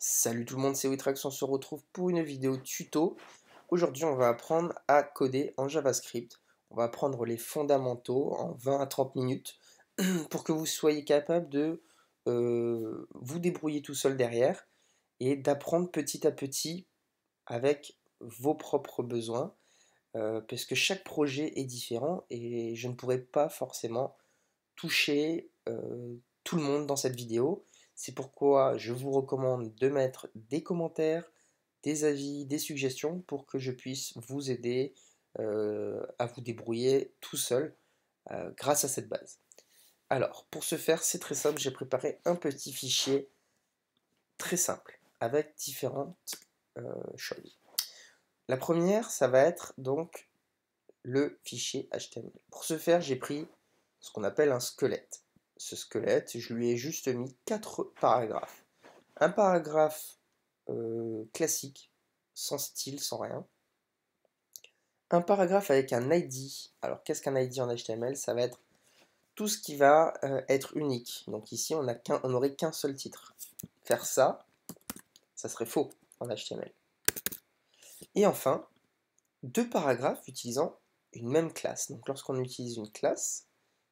Salut tout le monde, c'est Witrax, on se retrouve pour une vidéo tuto. Aujourd'hui, on va apprendre à coder en JavaScript. On va apprendre les fondamentaux en 20 à 30 minutes pour que vous soyez capable de vous débrouiller tout seul derrière et d'apprendre petit à petit avec vos propres besoins parce que chaque projet est différent et je ne pourrais pas forcément toucher tout le monde dans cette vidéo. C'est pourquoi je vous recommande de mettre des commentaires, des avis, des suggestions pour que je puisse vous aider à vous débrouiller tout seul grâce à cette base. Alors, pour ce faire, c'est très simple, j'ai préparé un petit fichier très simple avec différentes choses. La première, ça va être donc le fichier HTML. Pour ce faire, j'ai pris ce qu'on appelle un squelette. Ce squelette, je lui ai juste mis 4 paragraphes. Un paragraphe classique, sans style, sans rien. Un paragraphe avec un ID. Alors, qu'est-ce qu'un ID en HTML? Ça va être tout ce qui va être unique. Donc ici, on n'aurait qu'un seul titre. Faire ça, ça serait faux en HTML. Et enfin, 2 paragraphes utilisant une même classe. Donc lorsqu'on utilise une classe,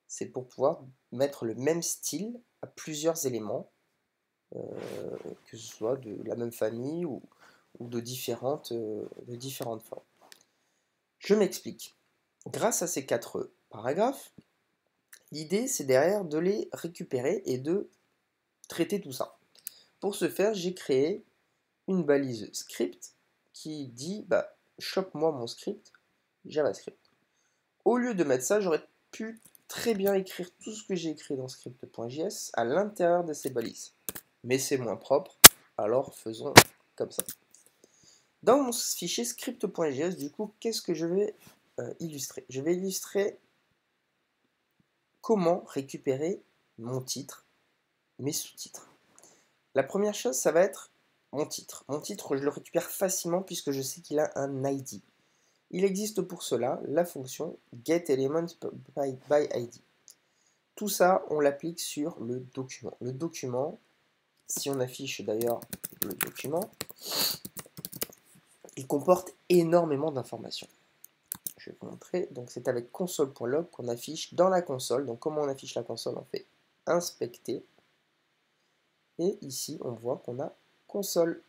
c'est pour pouvoir mettre le même style à plusieurs éléments, que ce soit de la même famille ou de différentes formes. Je m'explique. Grâce à ces 4 paragraphes, l'idée c'est derrière de les récupérer et de traiter tout ça. Pour ce faire, j'ai créé une balise script qui dit chope-moi mon script JavaScript. Au lieu de mettre ça, j'aurais pu très bien écrire tout ce que j'ai écrit dans script.js à l'intérieur de ces balises. Mais c'est moins propre, alors faisons comme ça. Dans mon fichier script.js, du coup, qu'est-ce que je vais illustrer? Je vais illustrer comment récupérer mon titre, mes sous-titres. La première chose, ça va être mon titre. Mon titre, je le récupère facilement puisque je sais qu'il a un ID. Il existe pour cela la fonction getElementById. Tout ça, on l'applique sur le document. Le document, si on affiche d'ailleurs le document, il comporte énormément d'informations. Je vais vous montrer. Donc c'est avec console.log qu'on affiche dans la console. Donc comment on affiche la console? On fait inspecter. Et ici, on voit qu'on a console.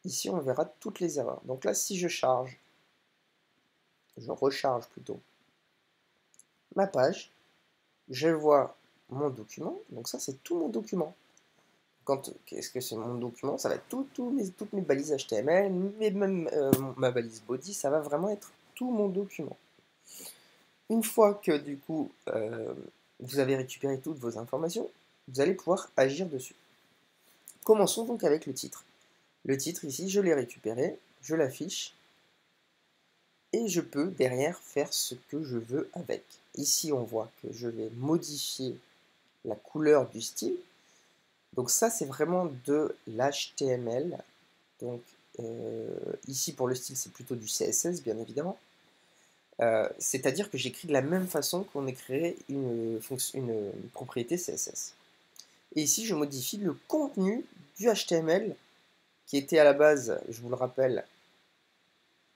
Ici, on verra toutes les erreurs. Donc là, si je recharge plutôt ma page, je vois mon document. Donc ça, c'est tout mon document. Qu'est-ce que c'est mon document? Ça va être toutes mes balises HTML, mais même ma balise body, ça va vraiment être tout mon document. Une fois que du coup vous avez récupéré toutes vos informations, vous allez pouvoir agir dessus. Commençons donc avec le titre. Le titre ici, je l'ai récupéré, je l'affiche, et je peux derrière faire ce que je veux avec. Ici, on voit que je vais modifier la couleur du style. Donc ça, c'est vraiment de l'HTML. Donc ici, pour le style, c'est plutôt du CSS, bien évidemment. C'est-à-dire que j'écris de la même façon qu'on écrirait une propriété CSS. Et ici, je modifie le contenu du HTML qui était à la base, je vous le rappelle,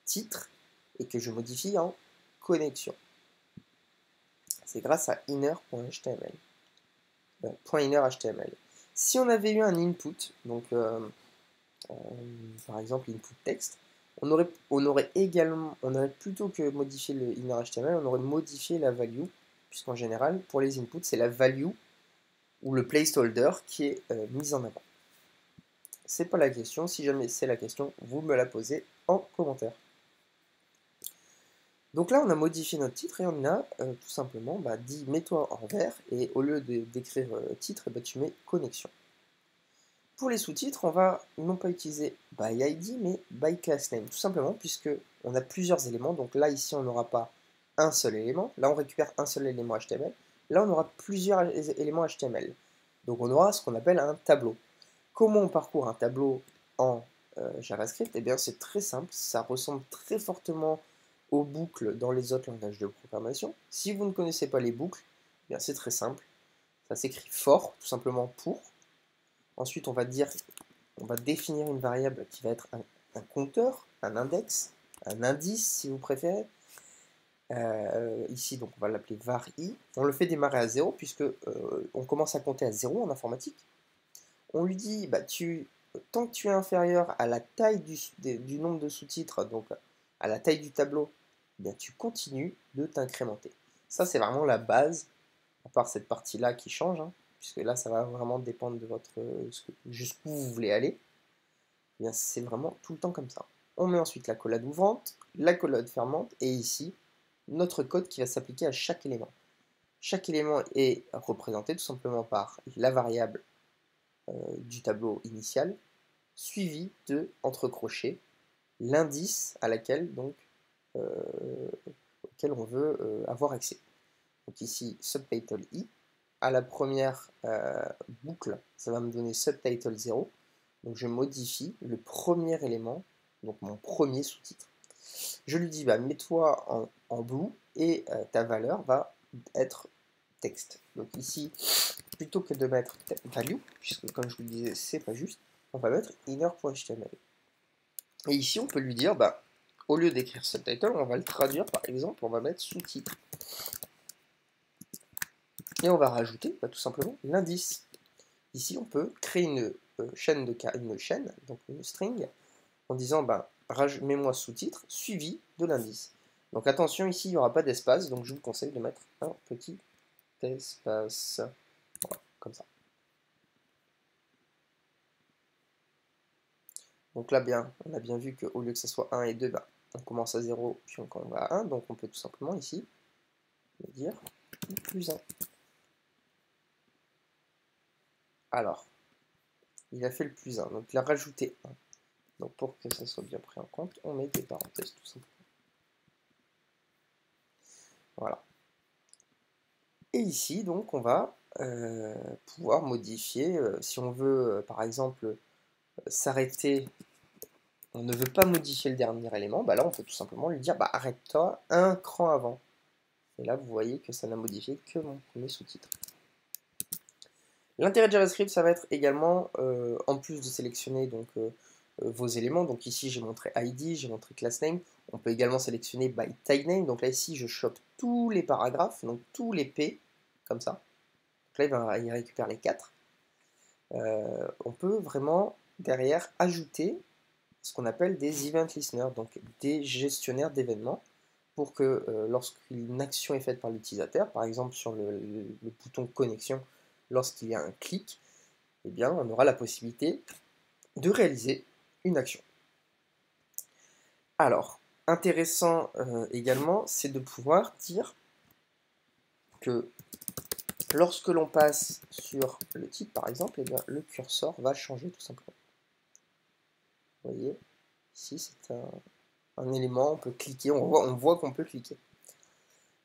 titre, et que je modifie en connexion. C'est grâce à inner.html. .inner.html. Si on avait eu un input, donc par exemple input texte, on aurait plutôt que modifier le inner HTML, on aurait modifié la value, puisqu'en général, pour les inputs, c'est la value ou le placeholder qui est mise en avant. C'est pas la question, si jamais c'est la question, vous me la posez en commentaire. Donc là, on a modifié notre titre et on a tout simplement dit mets-toi en vert et au lieu d'écrire titre, tu mets connexion. Pour les sous-titres, on va non pas utiliser byId mais byClassName, tout simplement puisque on a plusieurs éléments. Donc là, ici, on n'aura pas un seul élément. Là, on récupère un seul élément HTML. Là, on aura plusieurs éléments HTML. Donc on aura ce qu'on appelle un tableau. Comment on parcourt un tableau en JavaScript? Eh bien, c'est très simple. Ça ressemble très fortement aux boucles dans les autres langages de programmation. Si vous ne connaissez pas les boucles, eh bien c'est très simple. Ça s'écrit for, tout simplement pour. Ensuite, on va dire on va définir une variable qui va être un compteur, un index, un indice si vous préférez. Ici, donc on va l'appeler var i. On le fait démarrer à 0 puisque on commence à compter à 0 en informatique. On lui dit, bah, tant que tu es inférieur à la taille du nombre de sous-titres, donc à la taille du tableau, eh bien, tu continues de t'incrémenter. Ça, c'est vraiment la base, à part cette partie-là qui change, hein, puisque là, ça va vraiment dépendre de jusqu'où vous voulez aller. Eh bien, c'est vraiment tout le temps comme ça. On met ensuite la collade ouvrante, la collade fermante, et ici, notre code qui va s'appliquer à chaque élément. Chaque élément est représenté tout simplement par la variable du tableau initial, suivi de, entre crochets, l'indice à laquelle donc auquel on veut avoir accès. Donc ici, subtitle i. À la première boucle, ça va me donner subtitle 0. Donc je modifie le premier élément, donc mon premier sous-titre. Je lui dis, bah, mets-toi en blue et ta valeur va être texte. Donc ici, plutôt que de mettre value, puisque comme je vous le disais, c'est pas juste, on va mettre inner.html. Et ici, on peut lui dire, bah, au lieu d'écrire subtitle, on va le traduire par exemple, on va mettre sous-titre. Et on va rajouter tout simplement l'indice. Ici, on peut créer une chaîne, donc une string, en disant bah, mets-moi sous-titre suivi de l'indice. Donc attention, ici, il n'y aura pas d'espace, donc je vous conseille de mettre un petit espace. Voilà, comme ça. Donc là, bien, on a bien vu qu'au lieu que ce soit 1 et 2, bah, on commence à 0, puis on va à 1, donc on peut tout simplement ici dire plus 1. Alors, il a fait le plus 1, donc il a rajouté 1. Donc pour que ça soit bien pris en compte, on met des parenthèses tout simplement. Voilà. Et ici, donc, on va pouvoir modifier, si on veut, par exemple, s'arrêter, on ne veut pas modifier le dernier élément, bah là, on peut tout simplement lui dire, bah, arrête-toi un cran avant. Et là, vous voyez que ça n'a modifié que mon premier sous-titre. L'intérêt de JavaScript, ça va être également, en plus de sélectionner donc, vos éléments, donc ici j'ai montré ID, j'ai montré class name, on peut également sélectionner by type name, donc là ici je chope tous les paragraphes, donc tous les P, comme ça. Donc là il récupère les 4. On peut vraiment derrière ajouter ce qu'on appelle des event listeners, donc des gestionnaires d'événements, pour que lorsqu'une action est faite par l'utilisateur, par exemple sur le bouton connexion, lorsqu'il y a un clic, eh bien, on aura la possibilité de réaliser une action. Alors, intéressant également, c'est de pouvoir dire que lorsque l'on passe sur le titre, par exemple, eh bien, le curseur va changer tout simplement. Vous voyez, ici c'est un élément, on peut cliquer, on voit qu'on peut cliquer.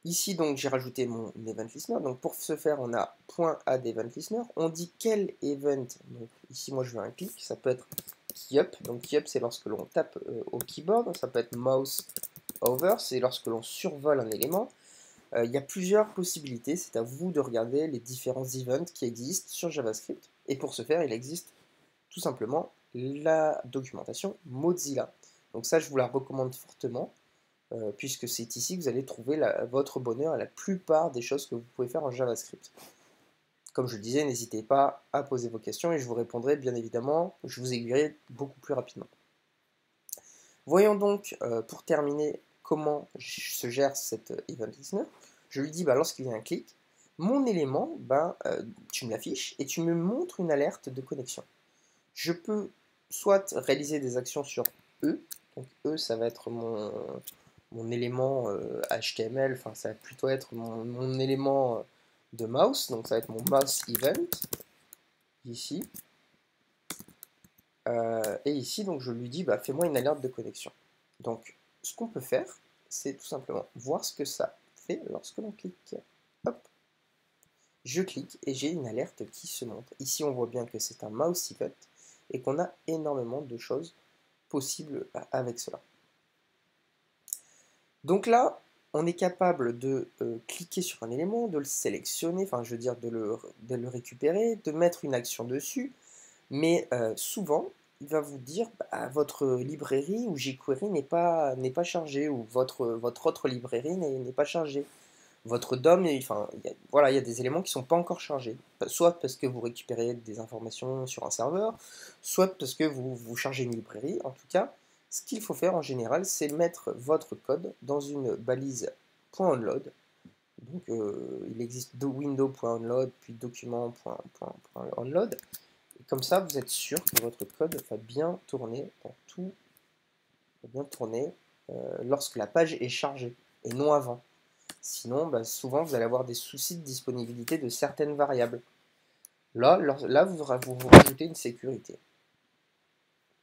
Ici, donc, j'ai rajouté mon event listener. Donc, pour ce faire, on a .add event listener. On dit quel event. Donc, ici, moi, je veux un clic. Ça peut être keyup. Donc, keyup, c'est lorsque l'on tape au keyboard. Ça peut être mouse over. C'est lorsque l'on survole un élément. Il y a plusieurs possibilités. C'est à vous de regarder les différents events qui existent sur JavaScript. Et pour ce faire, il existe tout simplement la documentation Mozilla. Donc, ça, je vous la recommande fortement. Puisque c'est ici que vous allez trouver votre bonheur à la plupart des choses que vous pouvez faire en JavaScript. Comme je le disais, n'hésitez pas à poser vos questions et je vous répondrai bien évidemment, je vous aiguillerai beaucoup plus rapidement. Voyons donc, pour terminer, comment se gère cet event listener. Je lui dis, bah, lorsqu'il y a un clic, mon élément, tu me l'affiches et tu me montres une alerte de connexion. Je peux soit réaliser des actions sur E, donc E, ça va être mon élément HTML, enfin ça va plutôt être mon élément de mouse, donc ça va être mon mouse event, ici. Et ici, donc je lui dis, bah, fais-moi une alerte de connexion. Donc, ce qu'on peut faire, c'est tout simplement voir ce que ça fait lorsque l'on clique. Hop, je clique et j'ai une alerte qui se montre. Ici, on voit bien que c'est un mouse event et qu'on a énormément de choses possibles avec cela. Donc là, on est capable de cliquer sur un élément, de le sélectionner, enfin je veux dire de le récupérer, de mettre une action dessus, Mais souvent, il va vous dire bah, votre librairie ou jQuery n'est pas chargée, ou votre autre librairie n'est pas chargée. Votre DOM, enfin, voilà, il y a des éléments qui ne sont pas encore chargés. Soit parce que vous récupérez des informations sur un serveur, soit parce que vous chargez une librairie. En tout cas, ce qu'il faut faire en général, c'est mettre votre code dans une balise .onload. Donc, il existe window.onload, puis document.onload. Et comme ça, vous êtes sûr que votre code va bien tourner lorsque la page est chargée, et non avant. Sinon, bah, souvent, vous allez avoir des soucis de disponibilité de certaines variables. Là vous rajoutez une sécurité.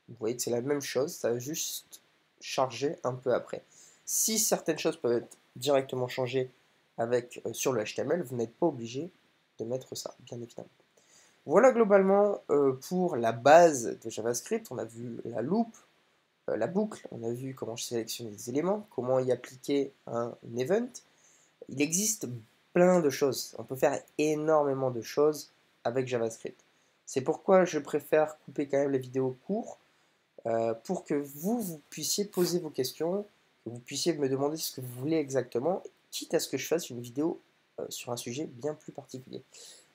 Vous voyez que c'est la même chose, ça va juste charger un peu après. Si certaines choses peuvent être directement changées sur le HTML, vous n'êtes pas obligé de mettre ça, bien évidemment. Voilà globalement pour la base de JavaScript. On a vu la loop, la boucle, on a vu comment je sélectionne des éléments, comment y appliquer un event. Il existe plein de choses. On peut faire énormément de choses avec JavaScript. C'est pourquoi je préfère couper quand même les vidéos courtes pour que vous puissiez poser vos questions, que vous puissiez me demander ce que vous voulez exactement, quitte à ce que je fasse une vidéo sur un sujet bien plus particulier.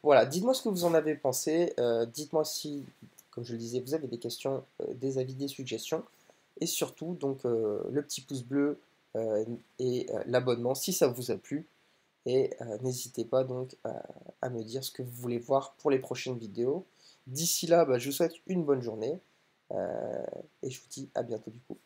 Voilà, dites-moi ce que vous en avez pensé. Dites-moi si, comme je le disais, vous avez des questions, des avis, des suggestions. Et surtout, donc, le petit pouce bleu et l'abonnement si ça vous a plu. Et n'hésitez pas donc à me dire ce que vous voulez voir pour les prochaines vidéos. D'ici là, bah, je vous souhaite une bonne journée et je vous dis à bientôt du coup.